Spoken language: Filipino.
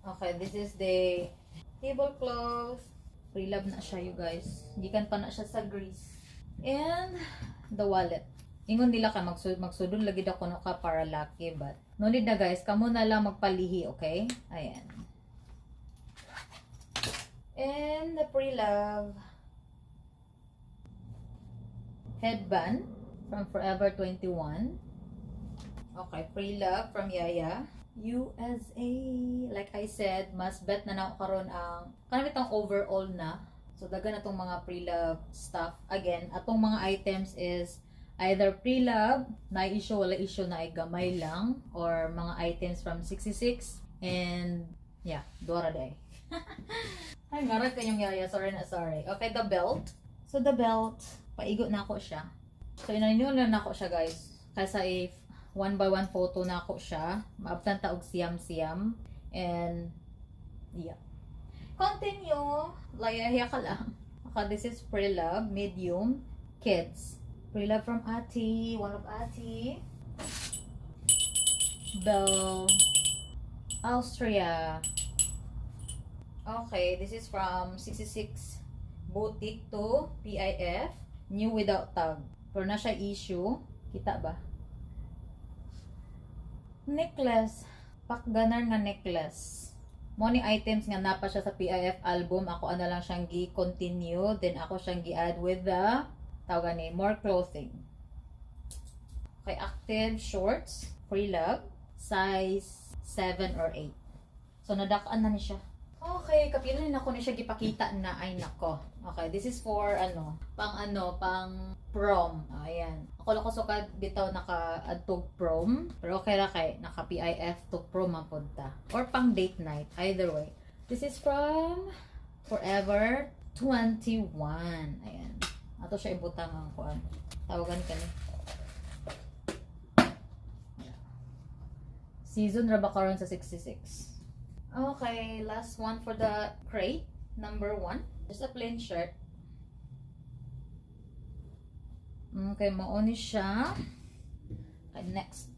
Okay, this is the tablecloth. Pre-love na siya, you guys. Gikan pa na siya sa grease. And the wallet. Ingon nila ka magsudon lagi daw kuno ka para lucky, but no need na guys, kamo na lang magpalihi, okay? Ayan. And the pre-love headband from Forever 21. Okay, pre-love from Yaya USA. Like I said, mas bet na ako karon ang kanang itong overall na. So dagan na tong mga pre-love stuff. Again, atong mga items is either pre-love, na issue, wala issue na ay gamay lang, or mga items from 66, and yeah, Dora day. Ay, ngarat kanyang Yaya, sorry. Okay, the belt. So the belt, paigot na ako siya. So inaninyo na ako siya guys. Kaysa if 1 by 1 photo na ako siya, maabtan taog siyam-siyam, and yeah. Continue, layahya ka lang. Okay, this is pre-love, medium, kids. Pre-love from Ati, one of Ati. Bell, Austria. Okay, this is from 66 Boutique to PIF, new without tag. Pero na siya issue, kita ba? Necklace, pakganar nga necklace. Money items nga napa siya sa PIF album, ako ana lang siyang gi-continue, then ako siyang gi-add with the tawag ni more clothing. Okay, active shorts, pre-love, size 7 or 8. So nadak-an na ni siya. Okay, kapilan na ako ni siya gipakita na, ay nako. Okay, this is for pang prom. Ayan. Ako lang ko sukad bitaw naka-adtog prom, pero okay ra kay naka PIF to prom man punta. Or pang date night, either way. This is from Forever 21. Ayan. Ato siya ibutang ang kuan. Tawagan ka ni. Season ra ba karon sa 66. Okay, last one for the crate, number 1. Just a plain shirt. Okay, mauni siya. Okay, next.